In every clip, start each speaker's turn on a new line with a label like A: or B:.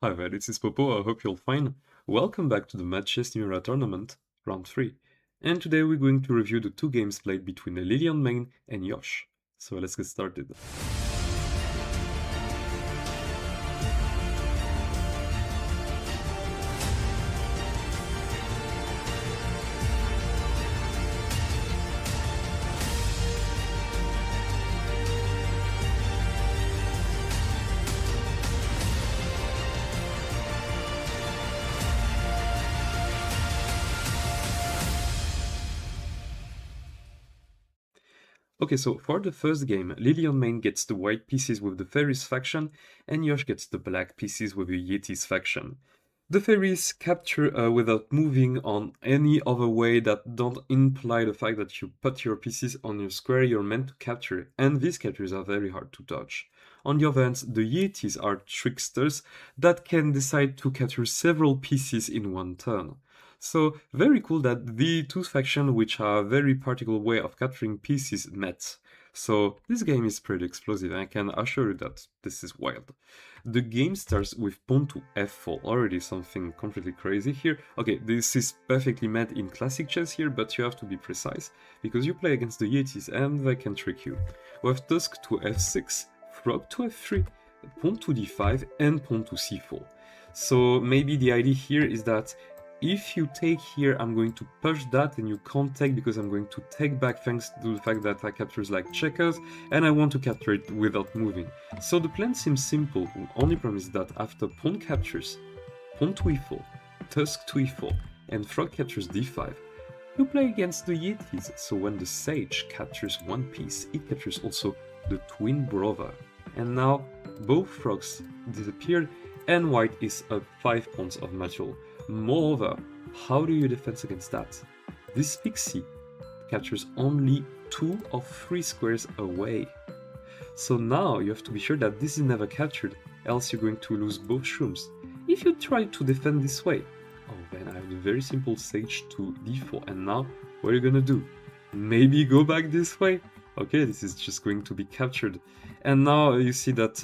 A: Hi there, this is Popo, I hope you're fine. Welcome back to the Matches New Tournament, round 3. And today we're going to review the two games played between LilyLionMane and Yosh. So let's get started. Okay, so for the first game, LilyLionMane gets the white pieces with the Fairies faction, and Yosh gets the black pieces with the Yetis faction. The Fairies capture without moving on any other way that don't imply the fact that you put your pieces on your square you're meant to capture, and these captures are very hard to dodge. On the other hand, the Yetis are tricksters that can decide to capture several pieces in one turn. So very cool that the two factions which are a very particular way of capturing pieces met. So this game is pretty explosive and I can assure you that this is wild. The game starts with pawn to f4, already something completely crazy here. Okay, this is perfectly met in classic chess here, but you have to be precise, because you play against the Yetis and they can trick you. We have Tusk to f6, Frog to f3, pawn to d5 and pawn to c4. So maybe the idea here is that if you take here, I'm going to push that and you can't take because I'm going to take back thanks to the fact that I captures like checkers and I want to capture it without moving. So the plan seems simple, the only problem is that after pawn captures, pawn to e4, tusk to e4, and frog captures d5, you play against the Yetis, so when the sage captures one piece, it captures also the twin brother. And now both frogs disappeared and white is up 5 pawns of material. Moreover, how do you defend against that? This Pixie captures only 2 of 3 squares away. So now you have to be sure that this is never captured, else you're going to lose both shrooms. If you try to defend this way, oh then I have a very simple sage to d4, and now what are you gonna do? Maybe go back this way? Okay, this is just going to be captured. And now you see that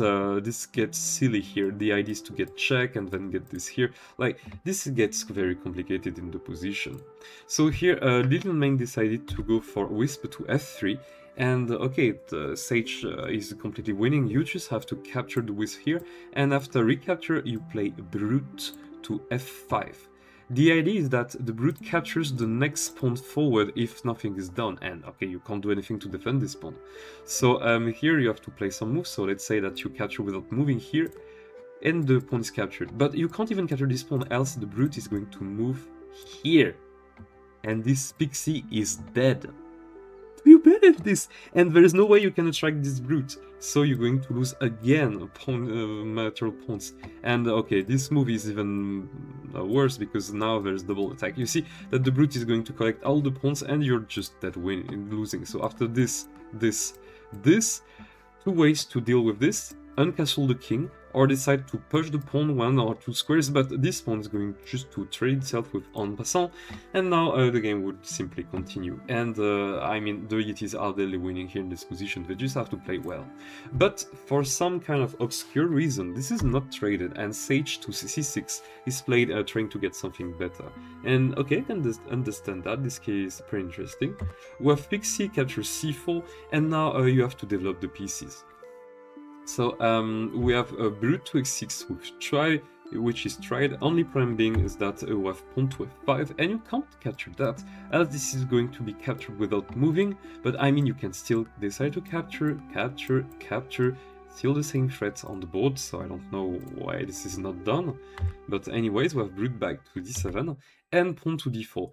A: this gets silly here. The idea is to get check and then get this here. Like, this gets very complicated in the position. So here, LilyLionMane decided to go for Wisp to f3. And okay, the sage is completely winning. You just have to capture the Wisp here. And after recapture, you play Brute to f5. The idea is that the brute captures the next pawn forward if nothing is done, and okay, you can't do anything to defend this pawn. So here you have to play some moves, so let's say that you capture without moving here, and the pawn is captured. But you can't even capture this pawn, else the brute is going to move here. And this Pixie is dead. You bet at this! And there is no way you can attract this brute. So you're going to lose again material pawns. And okay, this move is even worse because now there's double attack. You see that the brute is going to collect all the pawns and you're just dead losing. So after this, two ways to deal with this: uncastle the king, or decide to push the pawn 1 or 2 squares, but this pawn is going just to trade itself with en passant, and now the game would simply continue. And I mean, the Yetis are daily winning here in this position, they just have to play well. But for some kind of obscure reason, this is not traded, and sage to c6 is played trying to get something better. And okay, I can understand that, this case is pretty interesting. We have Pixie captures c4, and now you have to develop the pieces. So we have a brute to x6 which is tried. Only problem being is that we have pawn to f5 and you can't capture that, as this is going to be captured without moving, but I mean you can still decide to capture, still the same threats on the board, so I don't know why this is not done. But anyways, we have brute back to d7 and pawn to d4.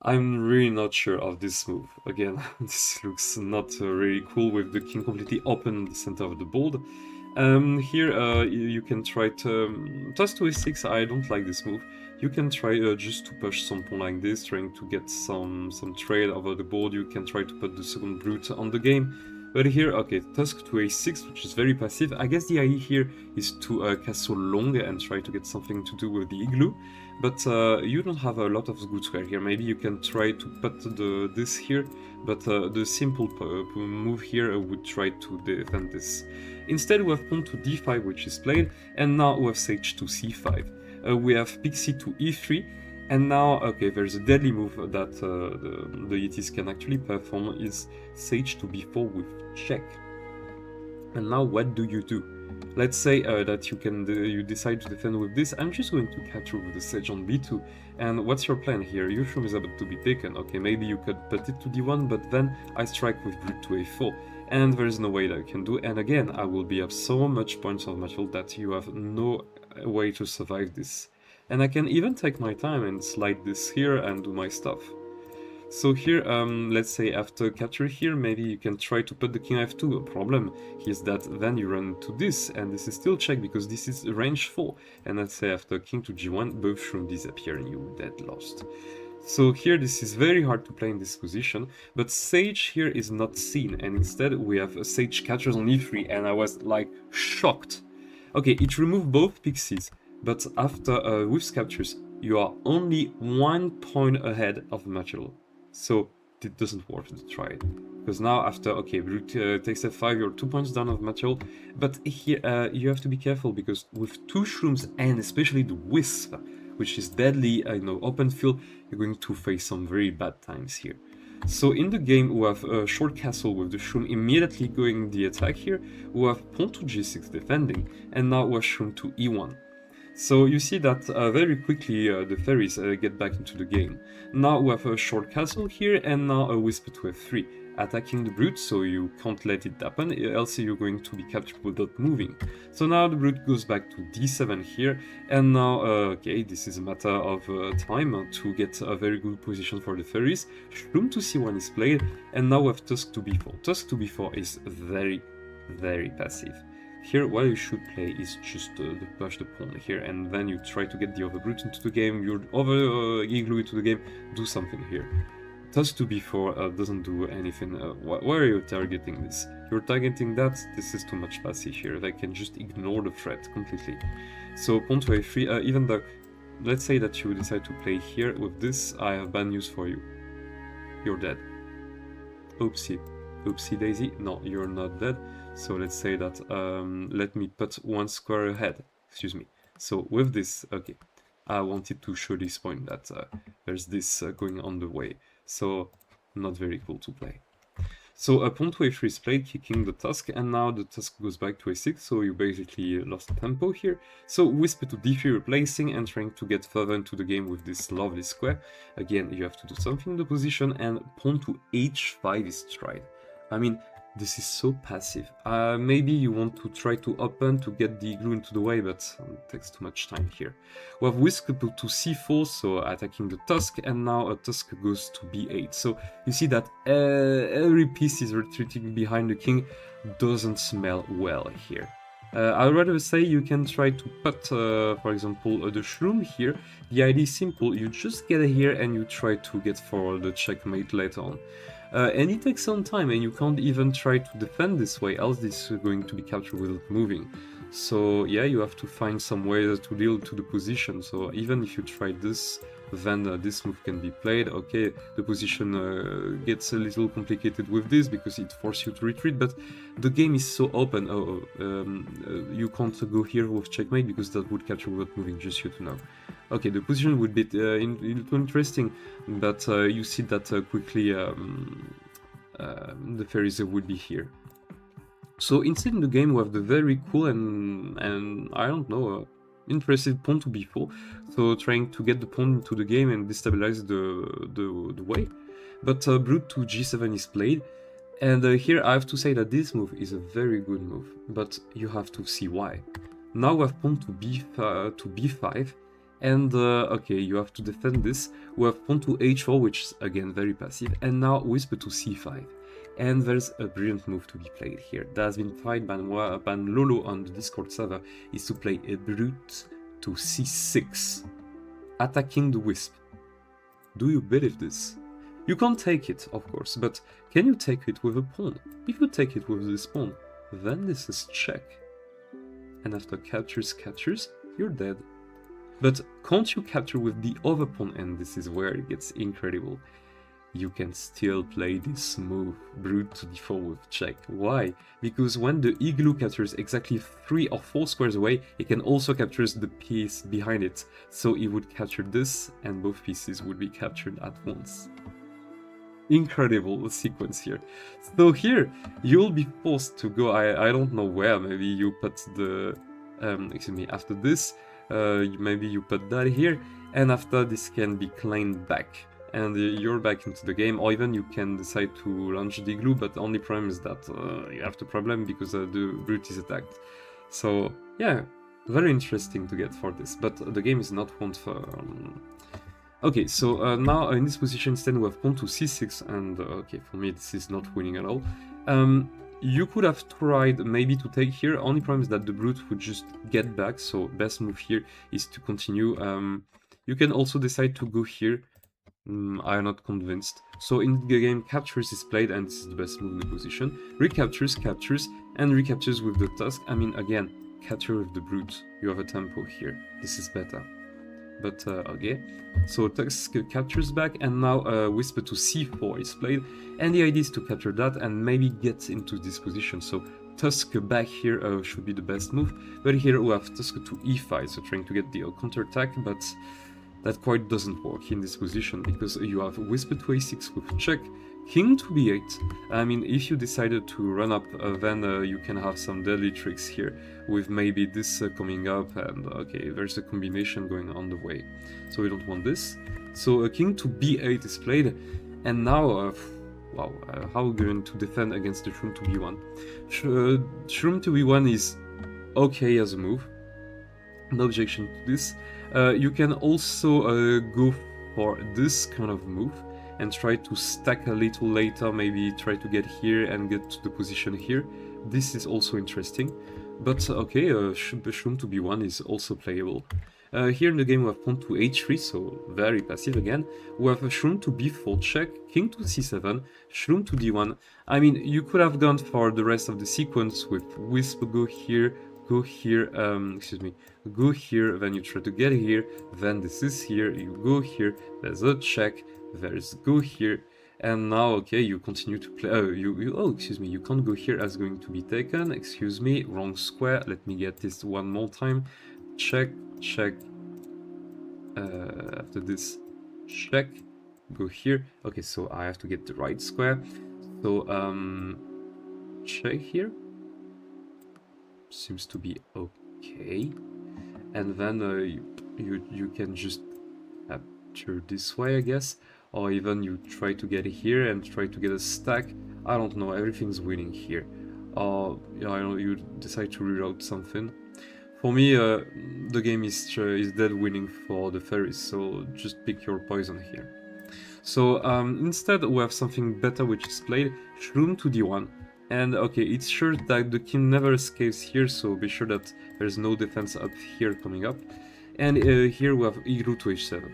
A: I'm really not sure of this move. Again, this looks not really cool with the king completely open in the center of the board. Here you can try to... Tusk to e6, I don't like this move. You can try just to push some pawn like this, trying to get some trade over the board. You can try to put the second brute on the game. But here, okay, Tusk to a6, which is very passive. I guess the idea here is to castle long and try to get something to do with the Igloo. But you don't have a lot of good square here. Maybe you can try to put this here, but the simple move here would try to defend this. Instead, we have pawn to d5, which is played, and now we have sage to c5. We have Pixie to e3, and now, okay, there's a deadly move that the Yetis can actually perform, is sage to b4 with check. And now what do? Let's say that you decide to defend with this. I'm just going to capture with the sage on b2. And what's your plan here? Your Shroom is about to be taken. Okay, maybe you could put it to d1, but then I strike with brute to a4. And there's no way that I can do. And again, I will be up so much points of material that you have no way to survive this. And I can even take my time and slide this here and do my stuff. So here, let's say after capture here, maybe you can try to put the king f2. A problem is that then you run to this, and this is still check because this is range 4. And let's say after king to g1, both Shroom disappear and you dead lost. So here this is very hard to play in this position, but sage here is not seen, and instead we have a sage captures on e3, and I was like shocked. Okay, it removed both pixies. But after Wisp captures, you are only 1 point ahead of the material. So it doesn't worth the try. Because now after, okay, brute takes f5, you're 2 points down of material. But here you have to be careful, because with 2 Shrooms and especially the Wisp, which is deadly, open field, you're going to face some very bad times here. So in the game we have a short castle with the Shroom immediately going the attack here. We have pawn to g6 defending, and now we have Shroom to e1. So you see that very quickly the Fairies get back into the game. Now we have a short castle here, and now a Wisp to f3, attacking the brute, so you can't let it happen, else you're going to be captured without moving. So now the brute goes back to d7 here, and now, okay, this is a matter of time to get a very good position for the Fairies. Shroom to c1 is played, and now we have Tusk to b4. Tusk to b4 is very, very passive. Here, what you should play is just push the pawn here, and then you try to get the other brute into the game, you Igloo into the game, do something here. Tusk to b4 doesn't do anything. Why are you targeting this? You're targeting that, this is too much passive here, they can just ignore the threat completely. So pawn to a3, even though, let's say that you decide to play here with this, I have bad news for you. You're dead. Oopsie. Oopsie daisy, no, you're not dead. So let's say that, let me put 1 square ahead, excuse me. So with this, okay, I wanted to show this point that there's this going on the way. So not very cool to play. So a pawn to a3 is played, kicking the Tusk, and now the Tusk goes back to a6, so you basically lost tempo here. So Wisp to d3 replacing and trying to get further into the game with this lovely square. Again, you have to do something in the position, and pawn to h5 is tried. I mean, this is so passive. Maybe you want to try to open to get the Igloo into the way, but it takes too much time here. We have Wisp to c4, so attacking the Tusk, and now a Tusk goes to b8. So you see that every piece is retreating behind the king. Doesn't smell well here. I'd rather say you can try to put, for example, the Shroom here. The idea is simple, you just get here and you try to get for the checkmate later on. And it takes some time, and you can't even try to defend this way, else this is going to be captured without moving. So yeah, you have to find some ways to deal to the position. So even if you try this, then this move can be played. Okay, the position gets a little complicated with this because it forces you to retreat, but the game is so open. You can't go here with checkmate because that would capture without moving, just you to know. Okay, the position would be interesting, but you see that quickly the Fairies would be here. So instead in the game we have the very cool and I don't know, impressive pawn to b4, so trying to get the pawn into the game and destabilize the way. But brute to g7 is played, and here I have to say that this move is a very good move, but you have to see why. Now we have pawn to b5, and okay, you have to defend this. We have pawn to h4, which is again very passive, and now Wisp to c5. And there's a brilliant move to be played here that has been tried by Lolo on the Discord server, is to play a brute to c6, attacking the Wisp. Do you believe this? You can't take it, of course, but can you take it with a pawn? If you take it with this pawn, then this is check. And after captures, you're dead. But can't you capture with the other pawn? And this is where it gets incredible. You can still play this move, brute to d4 with check. Why? Because when the Igloo captures exactly 3 or 4 squares away, it can also capture the piece behind it. So it would capture this, and both pieces would be captured at once. Incredible sequence here. So here, you'll be forced to go, I don't know where, maybe you put the, excuse me, after this, maybe you put that here, and after this can be claimed back. And you're back into the game, or even you can decide to launch the Igloo, but the only problem is that you have the problem because the brute is attacked. So yeah, very interesting to get for this, but the game is not one for... Okay, so now in this position instead we have pawn to c6, and okay, for me this is not winning at all. You could have tried maybe to take here, only problem is that the brute would just get back, so best move here is to continue. You can also decide to go here. I'm not convinced. So in the game, captures is played, and this is the best move in the position. Recaptures, captures, and recaptures with the Tusk. I mean, again, capture with the brute. You have a tempo here. This is better. But okay. So Tusk captures back, and now Wisp to c4 is played. And the idea is to capture that and maybe get into this position. So Tusk back here should be the best move. But here we have Tusk to e5, so trying to get the counterattack, but that quite doesn't work in this position, because you have Wisp to a6 with check, king to b8. I mean, if you decided to run up, then you can have some deadly tricks here, with maybe this coming up, and okay, there's a combination going on the way. So we don't want this. So king to b8 is played, and now, wow, how are we going to defend against the Shroom to b1? Shroom to b1 is okay as a move, no objection to this. You can also go for this kind of move and try to stack a little later, maybe try to get here and get to the position here. This is also interesting, but okay, Shroom to b1 is also playable. Here in the game we have pawn to h3, so very passive again. We have a Shroom to b4 check, king to c7, Shroom to d1. I mean, you could have gone for the rest of the sequence with Wisp go here, go here, excuse me, go here, then you try to get here, then this is here, you go here, there's a check, there's go here, and now, okay, you continue to play, oh, excuse me, you can't go here as going to be taken, excuse me, wrong square, let me get this one more time, check, check, after this, check, go here, okay, so I have to get the right square, so, check here, seems to be okay, and then you can just capture this way, I guess, or even you try to get here and try to get a stack. I don't know, everything's winning here, or yeah, I don't know, you decide to reroute something. For me, the game is dead winning for the Fairies, so just pick your poison here. So instead we have something better which is played, Shroom to d1. And okay, it's sure that the king never escapes here, so be sure that there's no defense up here coming up. And here we have Igloo to h7.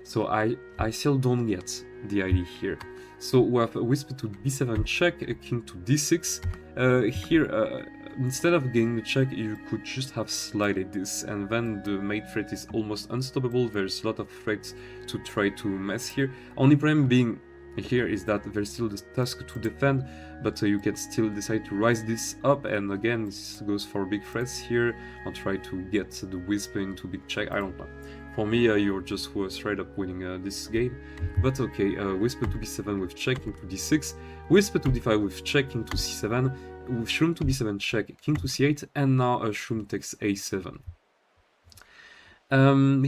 A: So I still don't get the idea here. So we have a Wisp to b7 check, a king to d6. Here, instead of getting the check, you could just have slided this, and then the mate threat is almost unstoppable. There's a lot of threats to try to mess here. Only problem being here is that there's still the Tusk to defend, but you can still decide to rise this up, and again this goes for big threats here, or try to get the Wisp into big check, I don't know. For me, you're just straight up winning this game, but okay, Wisp to b7 with check, king to d6, Wisp to d5 with check, king to c7, with Shroom to b7 check, king to c8, and now Shroom takes a7.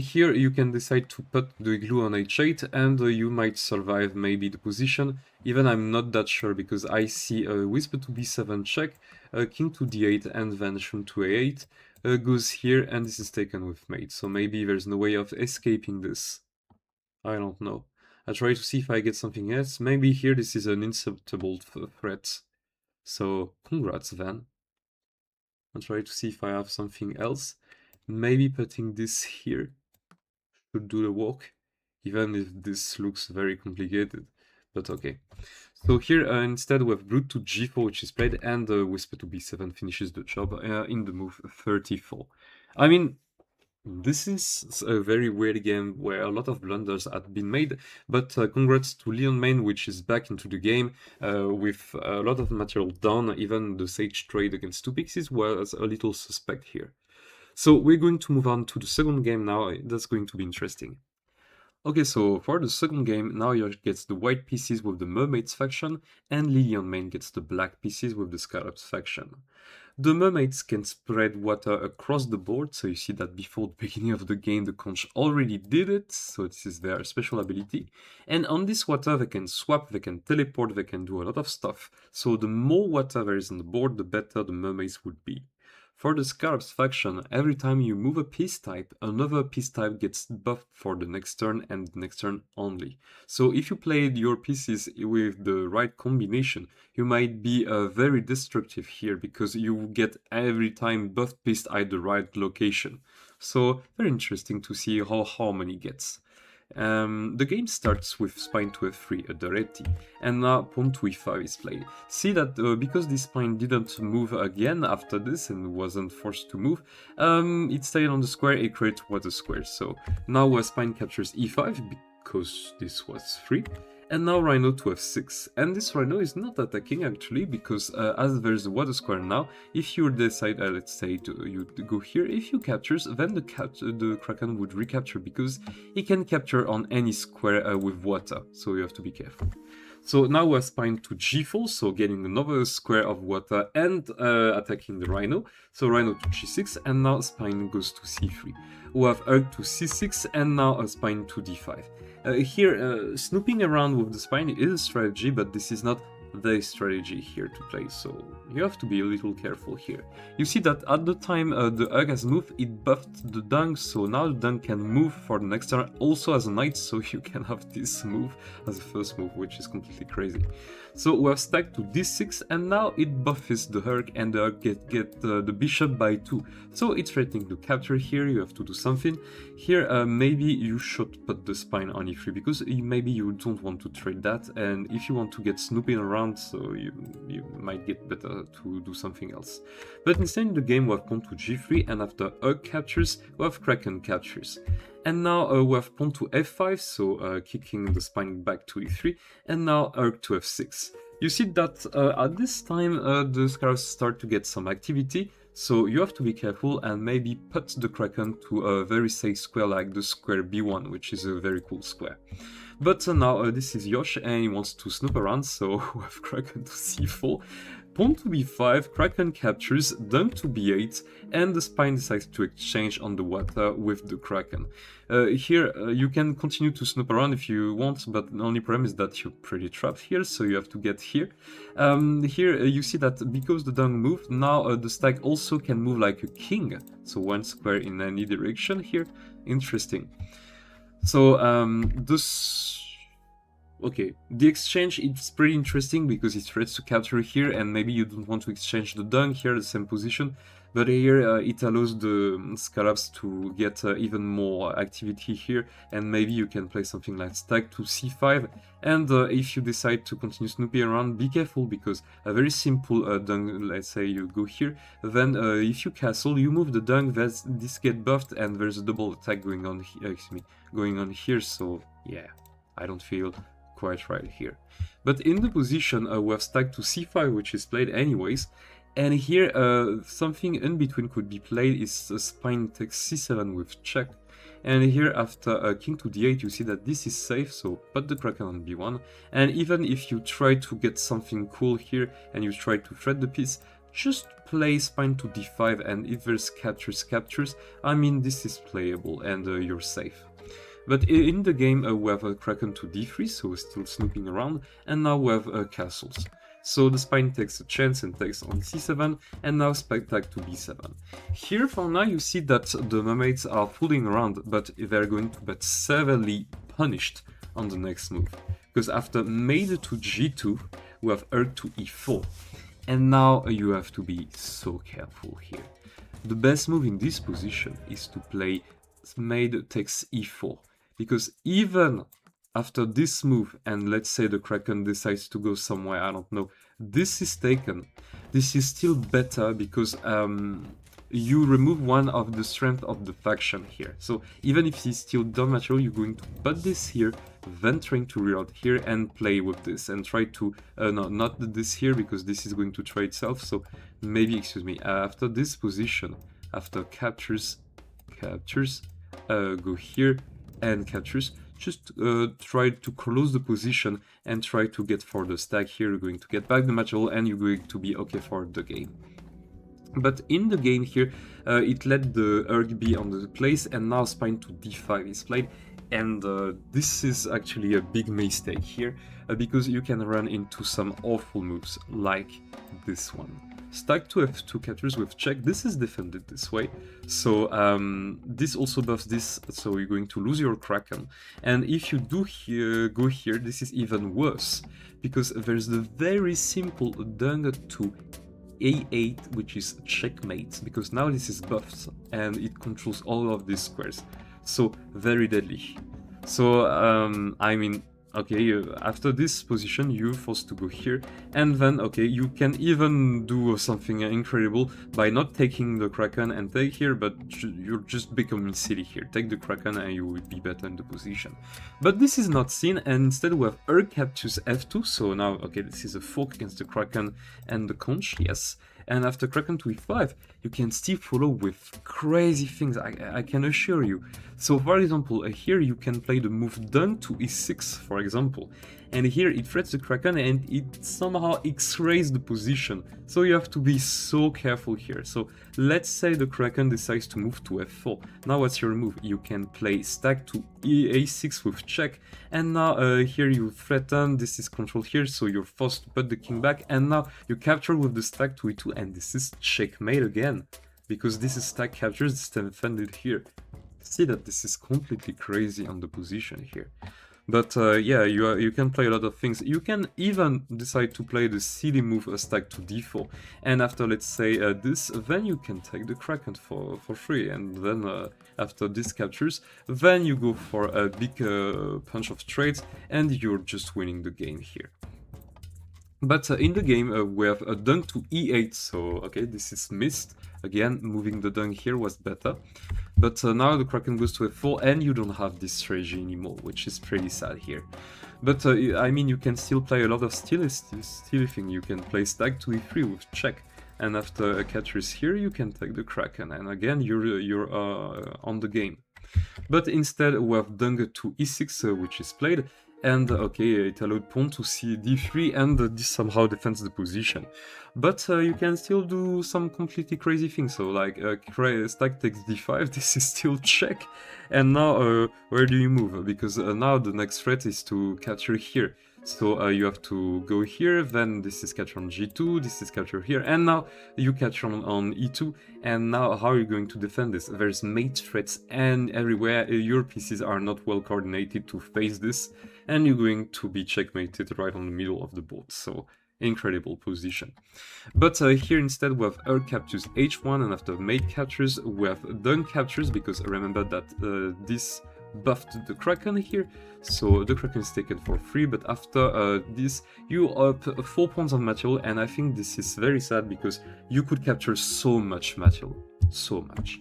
A: Here you can decide to put the Igloo on h8, and you might survive maybe the position. Even I'm not that sure, because I see a Wisp to b7 check, king to d8, and then Shroom to a8 goes here, and this is taken with mate. So maybe there's no way of escaping this. I don't know. I try to see if I get something else. Maybe here this is an insurmountable threat. So congrats then. I'll try to see if I have something else. Maybe putting this here should do the work, even if this looks very complicated. but okay. So here instead we have Brute to g4, which is played, and Whisper to b7 finishes the job in the move 34. I mean, this is a very weird game where a lot of blunders had been made, but congrats to LilyLionMane, which is back into the game with a lot of material done. Even the Sage trade against 2 Pixies was a little suspect here. So we're going to move on to the second game now. That's going to be interesting. Okay, so for the second game, now Yosh gets the white pieces with the Mermaids faction, and LilyLionMane gets the black pieces with the Scarabs faction. The Mermaids can spread water across the board, so you see that before the beginning of the game the conch already did it, so this is their special ability. And on this water they can swap, they can teleport, they can do a lot of stuff, so the more water there is on the board, the better the Mermaids would be. For the Scarabs faction, every time you move a piece type, another piece type gets buffed for the next turn and the next turn only. So if you played your pieces with the right combination, you might be very destructive here because you get every time buffed piece at the right location. So very interesting to see how harmony gets. The game starts with spine to f3, a Doretti, and now pawn to e5 is played. See that because this spine didn't move again after this and wasn't forced to move, it stayed on the square, it created water square. So now spine captures e5 because this was free. And now Rhino to f6, and this Rhino is not attacking actually, because as there's a water square now, if you decide, let's say, you go here, if you captures, then the Kraken would recapture, because he can capture on any square with water, so you have to be careful. So now we're spine to g4, so getting another square of water and attacking the Rhino. So Rhino to g6, and now spine goes to c3. We have Herc to c6, and now a spine to d5. Here, snooping around with the spine is a strategy, but this is not the strategy here to play, so you have to be a little careful here. You see that at the time the Herc has moved, it buffed the Dung, so now the Dung can move for the next turn also as a knight, so you can have this move as a first move, which is completely crazy. So we have Stag to d6, and now it buffs the Herc, and the Herc get the bishop by 2. So it's threatening to capture here, you have to do something. Here maybe you should put the spine on e3, because maybe you don't want to trade that, and if you want to get snooping around, so you might get better to do something else. But instead in the game we have pawn to g3, and after Herc captures, we have Kraken captures. And now we have pawn to f5, so kicking the spine back to e3, and now Herc to f6. You see that at this time the Scarabs start to get some activity, so you have to be careful and maybe put the Kraken to a very safe square like the square b1, which is a very cool square. But now this is Yosh and he wants to snoop around, so we have Kraken to c4, pawn to b5, Kraken captures, Dung to b8, and the spine decides to exchange on the water with the Kraken. Here you can continue to snoop around if you want, but the only problem is that you're pretty trapped here, so you have to get here. Here you see that because the Dung moved, now the Stag also can move like a king, so one square in any direction here. Interesting. So okay, the exchange is pretty interesting because it threats to capture here, and maybe you don't want to exchange the Dung here, the same position, but here it allows the Scarabs to get even more activity here, and maybe you can play something like Stag to c5, and if you decide to continue snooping around, be careful, because a very simple Dung, let's say you go here, then if you castle, you move the Dung, this get buffed, and there's a double attack going on, going on here, so yeah, I don't feel quite right here. But in the position we have Stag to c5, which is played anyways, and here something in between could be played, is spine takes c7 with check, and here after king to d8 you see that this is safe, so put the Kraken on b1, and even if you try to get something cool here and you try to thread the piece, just play spine to d5, and if there's captures, I mean this is playable and you're safe. But in the game we have a Kraken to d3, so still snooping around, and now we have castles. So the spine takes a chance and takes on c7, and now Stag to b7. Here for now you see that the Mermaids are fooling around, but they're going to get severely punished on the next move. Because after Maid to g2, we have Herc to e4. And now you have to be so careful here. The best move in this position is to play Maid takes e4. Because even after this move, and let's say the Kraken decides to go somewhere, I don't know, this is taken. This is still better because you remove one of the strength of the faction here. So even if he's still dumb material, you're going to put this here, then trying to reroute here and play with this and try to, no, not this here because this is going to try itself. So maybe, excuse me, after this position, after captures, go here and captures, just try to close the position and try to get for the Stag here. You're going to get back the material and you're going to be okay for the game. But in the game here, it let the Herc be on the place, and now Spine to d5 is played, and this is actually a big mistake here, because you can run into some awful moves, like this one. Stag to f2 captures with check, this is defended this way, so this also buffs this, so you're going to lose your Kraken. And if you do go here, this is even worse, because there's the very simple dung to a8, which is checkmate, because now this is buffed and it controls all of these squares, so very deadly. So I mean, okay, after this position you're forced to go here, and then okay, you can even do something incredible by not taking the Kraken and take here, but you're just becoming silly here. Take the Kraken and you will be better in the position. But this is not seen, and instead we have Herc captures f2, so now okay, this is a fork against the Kraken and the conch, yes. And after Kraken to e5, you can still follow with crazy things, I can assure you. So for example, here you can play the move done to e6, for example. And here it threats the Kraken and it somehow x-rays the position. So you have to be so careful here. So let's say the Kraken decides to move to f4. Now what's your move? You can play Stag to a6 with check. And now here you threaten, this is controlled here, so you're forced to put the king back. And now you capture with the Stag to e2, and this is checkmate again. Because this is Stag captures, this is defended here. See that this is completely crazy on the position here. But yeah, you can play a lot of things. You can even decide to play the silly move Stag to d4, and after let's say this, then you can take the Kraken for free, and then after this captures, then you go for a big punch of trades, and you're just winning the game here. But in the game we have a dung to e8, so okay, this is missed. Again, moving the dung here was better. But now the Kraken goes to f4 and you don't have this strategy anymore, which is pretty sad here. But I mean, you can still play a lot of steely thing. You can play Stag to e3 with check, and after a catcher is here, you can take the Kraken, and again you're on the game. But instead we have dung to e6, which is played. And okay, it allowed pawn to see d3, and this somehow defends the position. But you can still do some completely crazy things, so like Stag takes d5, this is still check. And now where do you move? Because now the next threat is to capture here. So you have to go here, then this is capture on g2, this is capture here, and now you capture on e2, and now how are you going to defend this? There's mate threats and everywhere, your pieces are not well coordinated to face this, and you're going to be checkmated right on the middle of the board, so incredible position. But here instead we have Herc captures h1, and after mate captures we have dung captures, because remember that this buffed the Kraken here, so the Kraken is taken for free. But after this you up 4 points of material, and I think this is very sad because you could capture so much material, so much.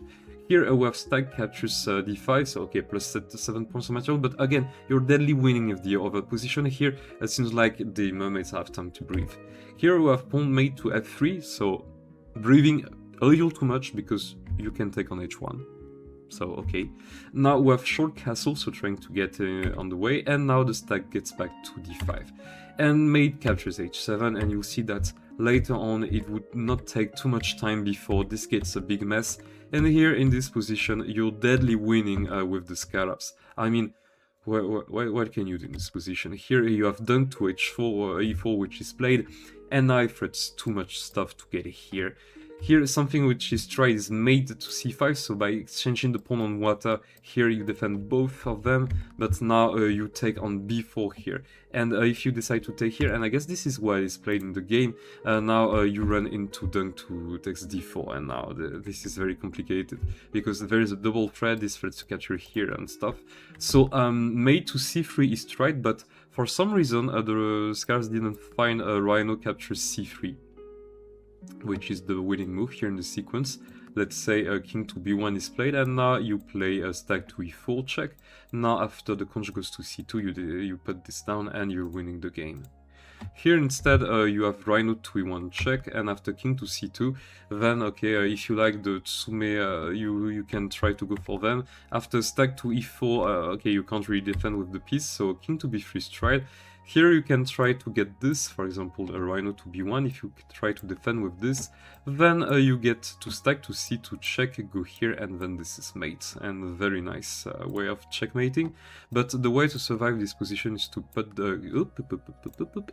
A: Here we have Stag captures d5, so okay, plus 7 points of material, but again, you're deadly winning if the other position here. It seems like the Mermaids have time to breathe. Here we have pawn mate to f3, so breathing a little too much because you can take on h1. So okay, now we have short castle, so trying to get on the way, and now the Stag gets back to d5. And mate captures h7, and you'll see that later on it would not take too much time before this gets a big mess. And here in this position, you're deadly winning with the Scarabs. I mean, what can you do in this position? Here you have dung to h4 or e4, which is played, and now it threats too much stuff to get here. Here, something which is tried is mate to c5, so by exchanging the pawn on water, here you defend both of them, but now you take on b4 here. And if you decide to take here, and I guess this is why it's played in the game, now you run into dunk to takes d4, and now this is very complicated, because there is a double threat, this threat to capture here and stuff. So mate to c3 is tried, but for some reason the Scarabs didn't find a Rhino captures c3, which is the winning move here in the sequence. Let's say king to b1 is played, and now you play a stag to e4 check. Now after the conch goes to c2, you put this down and you're winning the game. Here instead you have Rhino to e1 check, and after king to c2, then okay, if you like the tsume, you can try to go for them. After stag to e4, okay, you can't really defend with the piece, so king to b3 is tried. Here you can try to get this, for example, a Rhino to b1. If you try to defend with this, then you get to stag to c2 check, go here, and then this is mate. And a very nice way of checkmating. But the way to survive this position is to put the...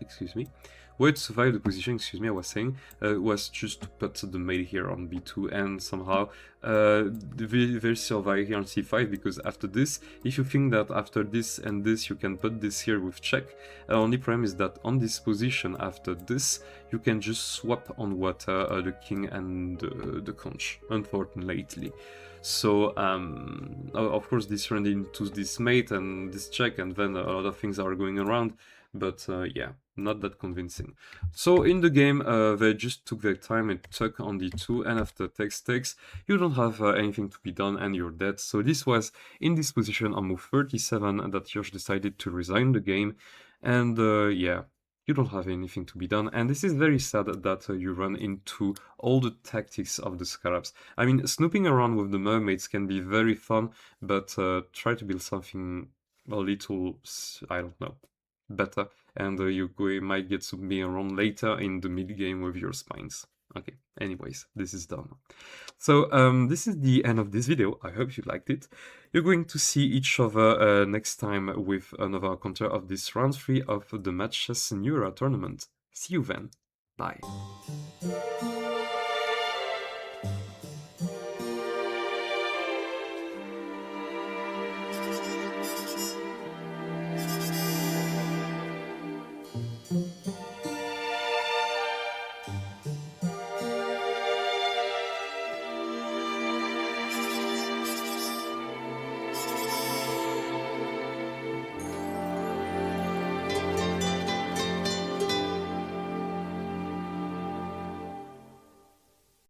A: excuse me. Way to survive the position, excuse me, I was saying, was just to put the mate here on b2 and somehow they survive here on c5, because after this, if you think that after this and this you can put this here with check, only problem is that on this position after this, you can just swap on water the king and the conch, unfortunately. So, of course, this ran into this mate and this check, and then a lot of things are going around, but yeah, not that convincing. So in the game, they just took their time and took on d2, and after takes, you don't have anything to be done and you're dead. So this was in this position on move 37 that Yosh decided to resign the game, and yeah, you don't have anything to be done, and this is very sad that you run into all the tactics of the Scarabs. I mean, snooping around with the Mermaids can be very fun, but try to build something a little, I don't know, better, and you might get to be around later in the mid game with your spines. Okay, anyways, this is done. So this is the end of this video. I hope you liked it. You're going to see each other next time with another counter of this round 3 of the Matches New Era tournament. See you then. Bye.